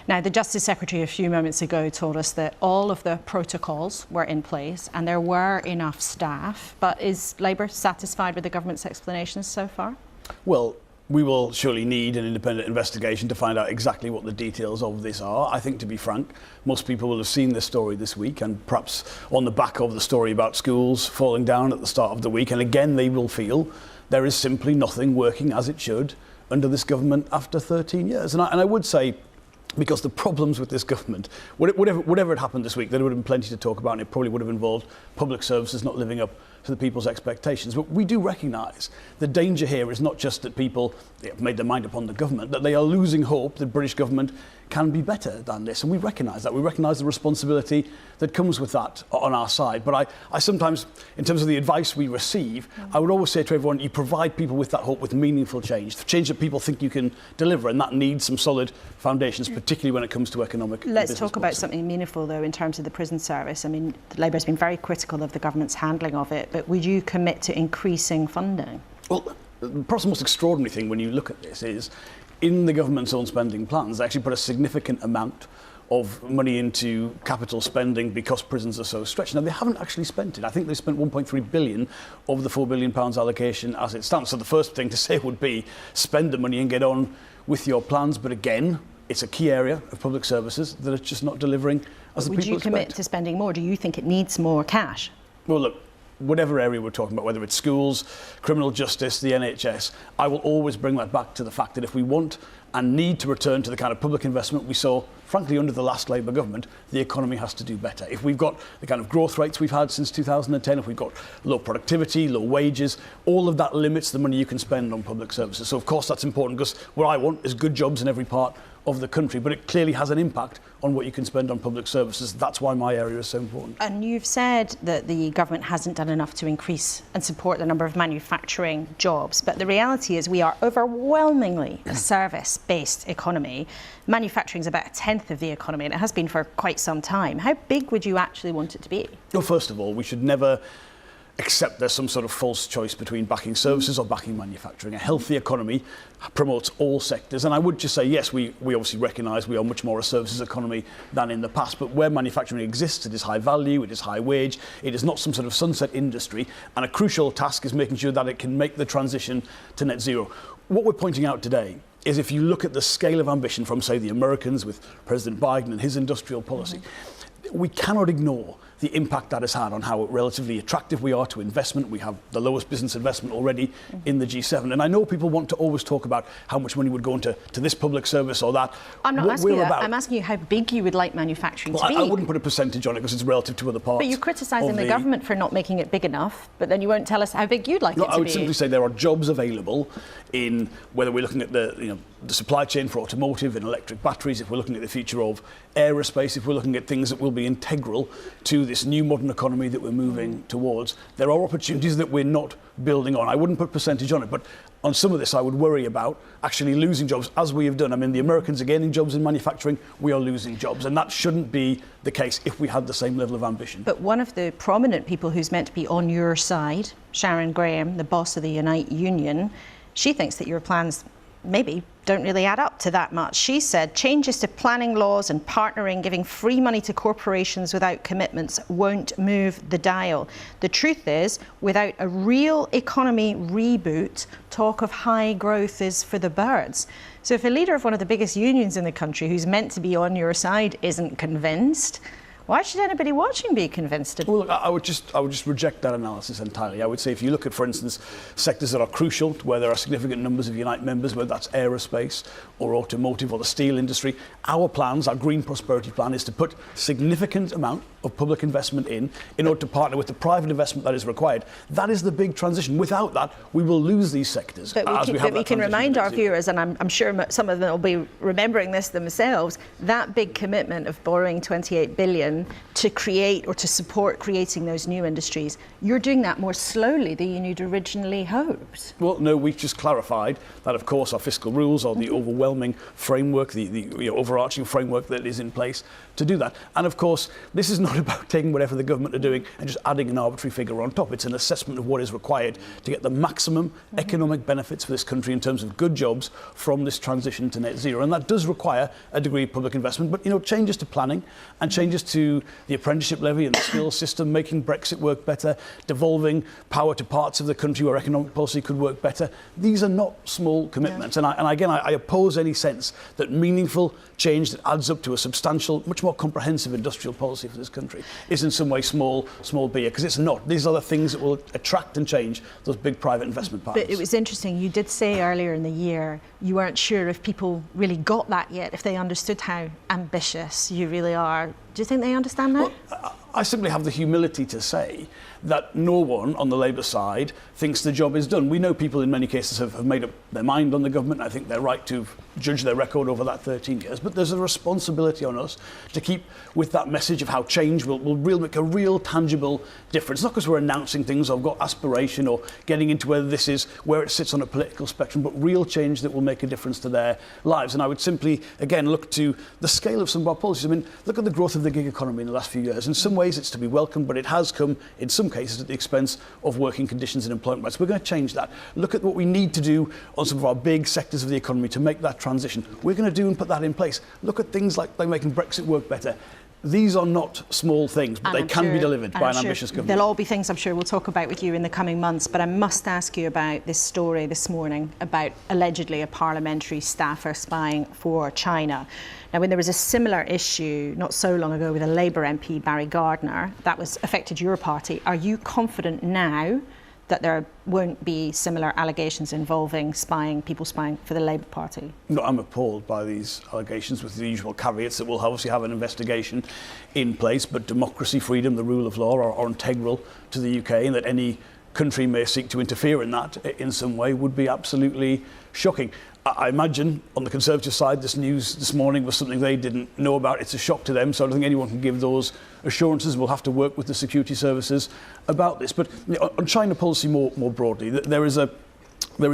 Now, the Justice Secretary a few moments ago told us that all of the protocols were in place and there were enough staff. But is Labour satisfied with the government's explanations so far? Well, we will surely need an independent investigation to find out exactly what the details of this are. I think, to be frank, most people will have seen this story this week, and perhaps on the back of the story about schools falling down at the start of the week, and again they will feel there is simply nothing working as it should under this government after 13 years. And I would say, because the problems with this government, whatever had happened this week, there would have been plenty to talk about, and it probably would have involved public services not living up to the people's expectations. But we do recognise the danger here is not just that people have made their mind upon the government, that they are losing hope that British government can be better than this. And we recognise that. We recognise the responsibility that comes with that on our side. But I sometimes, in terms of the advice we receive, I would always say to everyone, you provide people with that hope, with meaningful change that people think you can deliver, and that needs some solid foundations, particularly when it comes to economic and Let's talk about policy. something meaningful, though, in terms of the prison service. I mean, Labour has been very critical of the government's handling of it, but would you commit to increasing funding? Well, perhaps the most extraordinary thing when you look at this is, in the government's own spending plans, they actually put a significant amount of money into capital spending because prisons are so stretched. Now, they haven't actually spent it. I think they spent 1.3 billion of the £4 billion allocation as it stands. So the first thing to say would be spend the money and get on with your plans. But again, it's a key area of public services that are just not delivering as the people expect. Would you commit to spending more? Do you think it needs more cash? Well, look, whatever area we're talking about, whether it's schools, criminal justice, the NHS, I will always bring that back to the fact that if we want and need to return to the kind of public investment we saw, frankly, under the last Labour government, the economy has to do better. If we've got the kind of growth rates we've had since 2010, if we've got low productivity, low wages, all of that limits the money you can spend on public services. So, of course, that's important, because what I want is good jobs in every part of the country, but it clearly has an impact on what you can spend on public services. That's why my area is so important. And you've said that the government hasn't done enough to increase and support the number of manufacturing jobs, but the reality is we are overwhelmingly a service-based economy. Manufacturing is about a tenth of the economy, and it has been for quite some time. How big would you actually want it to be? Well, first of all, we should never accept there's some sort of false choice between backing services or backing manufacturing. A healthy economy promotes all sectors. And I would just say, yes, we obviously recognise we are much more a services economy than in the past, but where manufacturing exists, it is high value, it is high wage, it is not some sort of sunset industry, and a crucial task is making sure that it can make the transition to net zero. What we're pointing out today is, if you look at the scale of ambition from, say, the Americans with President Biden and his industrial policy, we cannot ignore the impact that has had on how relatively attractive we are to investment. We have the lowest business investment already in the G7. And I know people want to always talk about how much money would go into this public service or that. I'm not asking you that. I'm asking you how big you would like manufacturing to be. I wouldn't put a percentage on it because it's relative to other parts. But you're criticising the government for not making it big enough, but then you won't tell us how big you'd like it to be. I would simply say there are jobs available in, whether we're looking at the supply chain for automotive and electric batteries, if we're looking at the future of aerospace, if we're looking at things that will be integral to this new modern economy that we're moving towards, there are opportunities that we're not building on. I wouldn't put percentage on it, but on some of this I would worry about actually losing jobs, as we have done. I mean, the Americans are gaining jobs in manufacturing, we are losing jobs, and that shouldn't be the case if we had the same level of ambition. But one of the prominent people who's meant to be on your side, Sharon Graham, the boss of the Unite Union, she thinks that your plans maybe don't really add up to that much. She said changes to planning laws and partnering, giving free money to corporations without commitments, won't move the dial. The truth is, without a real economy reboot, talk of high growth is for the birds. So if a leader of one of the biggest unions in the country who's meant to be on your side isn't convinced, why should anybody watching be convinced? Well, look, I would just reject that analysis entirely. I would say if you look at, for instance, sectors that are crucial, where there are significant numbers of Unite members, whether that's aerospace or automotive or the steel industry, our plans, our Green Prosperity Plan, is to put significant amount of public investment in order to partner with the private investment that is required. That is the big transition. Without that, we will lose these sectors. But we can remind our viewers, and I'm sure some of them will be remembering this themselves, that big commitment of borrowing 28 billion to create or to support creating those new industries, you're doing that more slowly than you'd originally hoped. Well, no, we've just clarified that, of course, our fiscal rules are the overwhelming framework, the overarching framework that is in place to do that. And, of course, this is not about taking whatever the government are doing and just adding an arbitrary figure on top. It's an assessment of what is required to get the maximum economic benefits for this country in terms of good jobs from this transition to net zero. And that does require a degree of public investment. But, changes to planning and changes to the apprenticeship levy and the skills system, making Brexit work better, devolving power to parts of the country where economic policy could work better. These are not small commitments. Yeah. And again, I oppose any sense that meaningful change that adds up to a substantial, much more comprehensive industrial policy for this country is in some way small beer, because it's not. These are the things that will attract and change those big private investment partners. But it was interesting, you did say earlier in the year you weren't sure if people really got that yet, if they understood how ambitious you really are Do you think they understand that? Well, I simply have the humility to say that no one on the Labour side thinks the job is done. We know people in many cases have made up their mind on the government. I think they're right to judge their record over that 13 years. But there's a responsibility on us to keep with that message of how change will make a real tangible difference. Not because we're announcing things or got aspiration or getting into whether this is where it sits on a political spectrum, but real change that will make a difference to their lives. And I would simply, again, look to the scale of some of our policies. I mean, look at the growth of the gig economy in the last few years. In some ways, it's to be welcomed, but it has come, in some cases, at the expense of working conditions and employment rights. We're going to change that. Look at what we need to do on some of our big sectors of the economy to make that transition. We're going to do and put that in place. Look at things like making Brexit work better. These are not small things, but they can be delivered by an ambitious government. There'll all be things I'm sure we'll talk about with you in the coming months, but I must ask you about this story this morning about allegedly a parliamentary staffer spying for China. Now, when there was a similar issue not so long ago with a Labour MP, Barry Gardner, that was affected your party. Are you confident now that there won't be similar allegations involving people spying for the Labour Party? No, I'm appalled by these allegations, with the usual caveats that we'll obviously have an investigation in place, but democracy, freedom, the rule of law are integral to the UK, and that any country may seek to interfere in that in some way would be absolutely shocking. I imagine on the Conservative side this news this morning was something they didn't know about. It's a shock to them, so I don't think anyone can give those assurances. We'll have to work with the security services about this. But on China policy more broadly, there is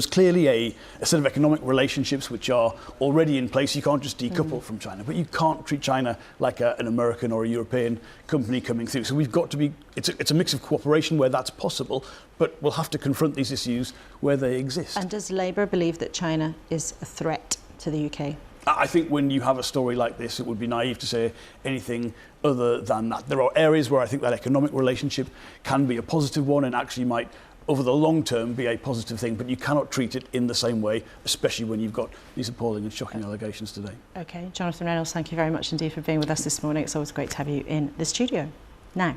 clearly a set of economic relationships which are already in place. You can't just decouple from China, but you can't treat China like an American or a European company coming through. So we've got to be, it's a mix of cooperation where that's possible, but we'll have to confront these issues where they exist. And does Labour believe that China is a threat to the UK? I think when you have a story like this, it would be naive to say anything other than that. There are areas where I think that economic relationship can be a positive one and actually might, over the long term, be a positive thing, but you cannot treat it in the same way, especially when you've got these appalling and shocking allegations today. OK, Jonathan Reynolds, thank you very much indeed for being with us this morning. It's always great to have you in the studio. Now,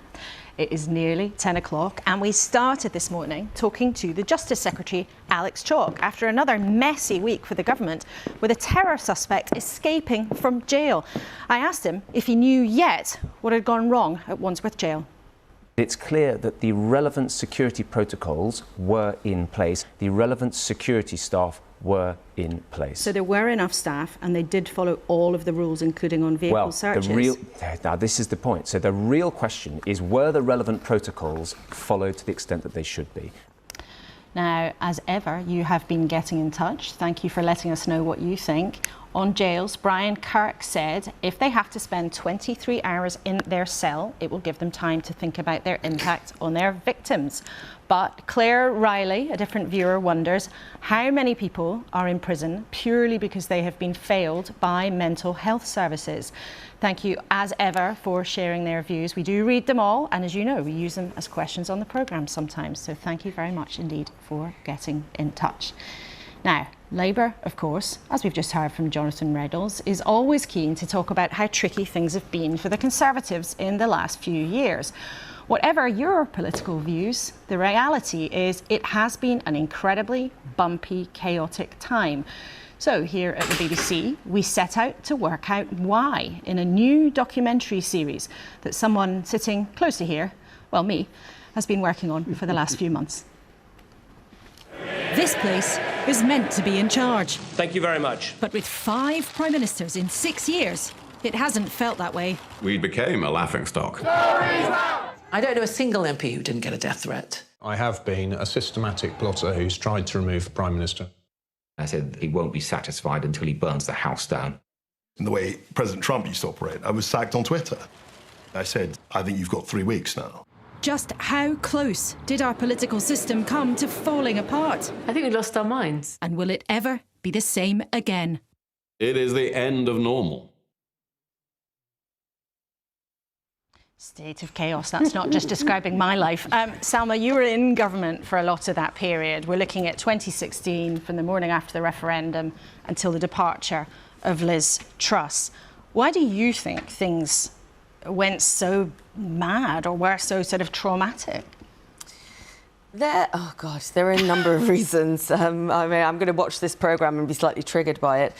it is nearly 10 o'clock and we started this morning talking to the Justice Secretary, Alex Chalk, after another messy week for the government with a terror suspect escaping from jail. I asked him if he knew yet what had gone wrong at Wandsworth Jail. It's clear that the relevant security protocols were in place. The relevant security staff were in place. So there were enough staff and they did follow all of the rules, including on vehicle searches? Now this is the point. So the real question is, were the relevant protocols followed to the extent that they should be? Now, as ever, you have been getting in touch. Thank you for letting us know what you think. On jails, Brian Kirk said if they have to spend 23 hours in their cell, it will give them time to think about their impact on their victims. But Claire Riley, a different viewer, wonders how many people are in prison purely because they have been failed by mental health services. Thank you, as ever, for sharing their views. We do read them all, and as you know, we use them as questions on the programme sometimes. So thank you very much indeed for getting in touch. Now, Labour, of course, as we've just heard from Jonathan Reynolds, is always keen to talk about how tricky things have been for the Conservatives in the last few years. Whatever your political views, the reality is it has been an incredibly bumpy, chaotic time. So here at the BBC, we set out to work out why in a new documentary series that someone sitting close to here, well, me, has been working on for the last few months. This place is meant to be in charge. Thank you very much. But with 5 Prime Ministers in 6 years, it hasn't felt that way. We became a laughingstock. I don't know a single MP who didn't get a death threat. I have been a systematic plotter who's tried to remove the Prime Minister. I said he won't be satisfied until he burns the house down. In the way President Trump used to operate, I was sacked on Twitter. I said, I think you've got 3 weeks now. Just how close did our political system come to falling apart? I think we lost our minds. And will it ever be the same again? It is the end of normal. State of chaos, that's not just describing my life. Salma, you were in government for a lot of that period. We're looking at 2016, from the morning after the referendum until the departure of Liz Truss. Why do you think things went so mad or were so sort of traumatic? There are a number of reasons. I'm going to watch this programme and be slightly triggered by it.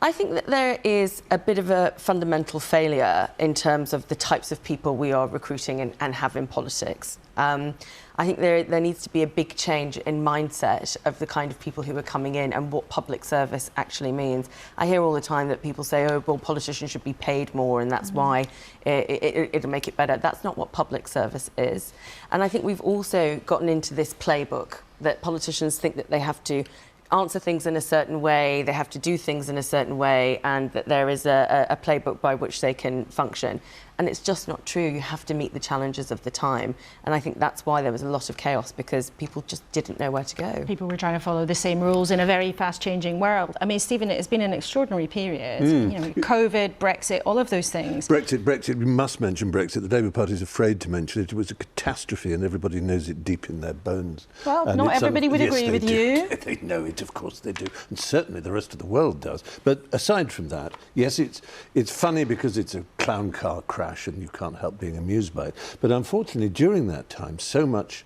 I think that there is a bit of a fundamental failure in terms of the types of people we are recruiting and have in politics. I think there needs to be a big change in mindset of the kind of people who are coming in and what public service actually means. I hear all the time that people say, oh, well, politicians should be paid more and that's why it'll make it better. That's not what public service is. And I think we've also gotten into this playbook that politicians think that they have to answer things in a certain way, they have to do things in a certain way, and that there is a playbook by which they can function. And it's just not true. You have to meet the challenges of the time. And I think that's why there was a lot of chaos, because people just didn't know where to go. People were trying to follow the same rules in a very fast-changing world. I mean, Stephen, it's been an extraordinary period. You know, COVID, Brexit, all of those things. Brexit, we must mention Brexit. The Labour Party is afraid to mention it. It was a catastrophe and everybody knows it deep in their bones. Well, and not everybody would agree with you. They know it, of course they do. And certainly the rest of the world does. But aside from that, yes, it's funny because it's a clown car crash and you can't help being amused by it. But unfortunately, during that time, so much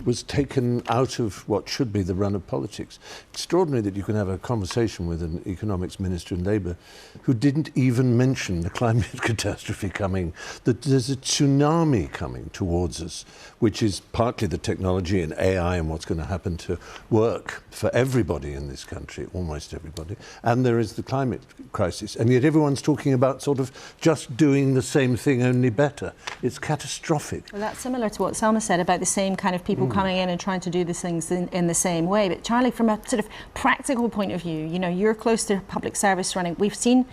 was taken out of what should be the run of politics. Extraordinary that you can have a conversation with an economics minister in Labour who didn't even mention the climate catastrophe coming, that there's a tsunami coming towards us, which is partly the technology and AI and what's going to happen to work for everybody in this country, almost everybody, and there is the climate crisis. And yet everyone's talking about sort of just doing the same thing, only better. It's catastrophic. Well, that's similar to what Selma said about the same kind of people coming in and trying to do these things in the same way. But Charlie, from a sort of practical point of view, you know, you're close to public service running. We've seen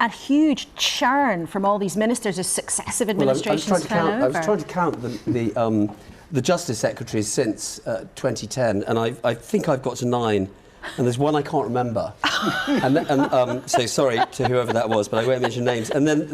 a huge churn from all these ministers as successive administrations turn over. I was trying to count the Justice Secretaries since 2010, and I think I've got to 9. And there's one I can't remember. So sorry to whoever that was, but I won't mention names. And then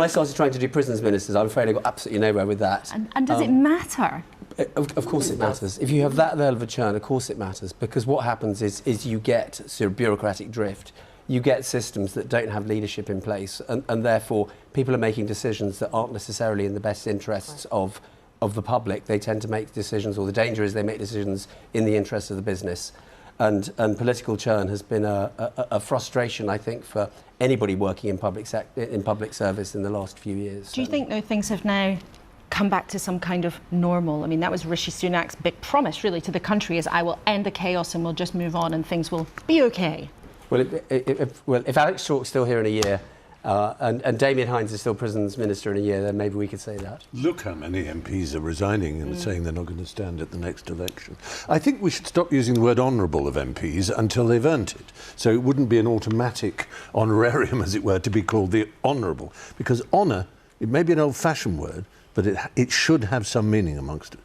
I started trying to do prisons ministers. I'm afraid I got absolutely nowhere with that. And does it matter? Of course it matters. If you have that level of a churn, of course it matters, because what happens is you get sort of bureaucratic drift. You get systems that don't have leadership in place, and therefore people are making decisions that aren't necessarily in the best interests of the public. They tend to make decisions, or the danger is they make decisions in the interests of the business. And political churn has been a frustration, I think, for anybody working in public service in the last few years. Do you think, though, things have now come back to some kind of normal? I mean, that was Rishi Sunak's big promise, really, to the country, is I will end the chaos and we'll just move on and things will be OK. Well, if Alex Chalk's still here in a year, and Damien Hines is still prisons minister in a year, then maybe we could say that. Look how many MPs are resigning and saying they're not going to stand at the next election. I think we should stop using the word honourable of MPs until they've earned it. So it wouldn't be an automatic honorarium, as it were, to be called the honourable. Because honour, it may be an old-fashioned word, but it should have some meaning amongst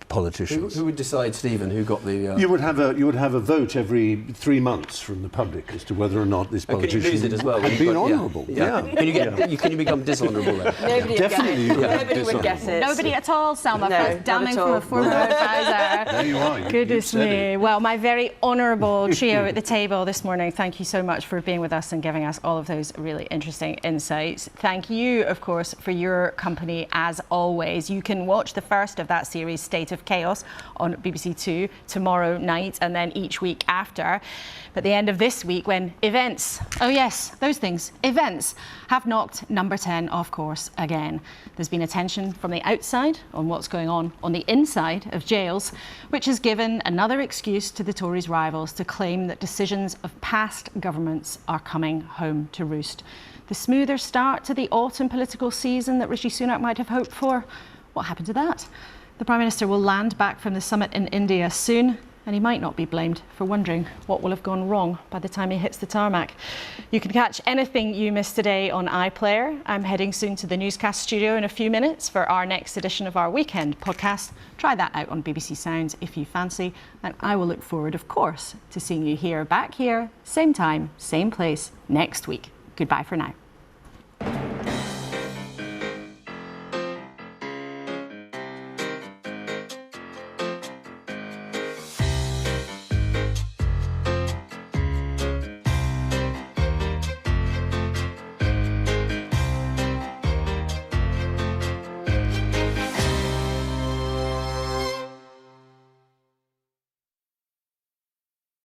politicians. Who would decide, Stephen, who got the... You would have a vote every 3 months from the public as to whether or not this politician can you lose it as well, had been honourable. Yeah. Can you become dishonourable then? Nobody would get it. Nobody at all, Selma. No, Damning from a former advisor. There you are. Goodness me. Well, my very honourable trio at the table this morning, thank you so much for being with us and giving us all of those really interesting insights. Thank you, of course, for your company as always. You can watch the first of that series, State of Chaos, on BBC Two tomorrow night, and then each week after. But the end of this week, when events, oh yes, those things, events, have knocked number 10 off course again. There's been attention from the outside on what's going on the inside of jails, which has given another excuse to the Tories' rivals to claim that decisions of past governments are coming home to roost. The smoother start to the autumn political season that Rishi Sunak might have hoped for, what happened to that? The Prime Minister will land back from the summit in India soon, and he might not be blamed for wondering what will have gone wrong by the time he hits the tarmac. You can catch anything you missed today on iPlayer. I'm heading soon to the newscast studio in a few minutes for our next edition of our weekend podcast. Try that out on BBC Sounds if you fancy, and I will look forward, of course, to seeing you back here, same time, same place, next week. Goodbye for now.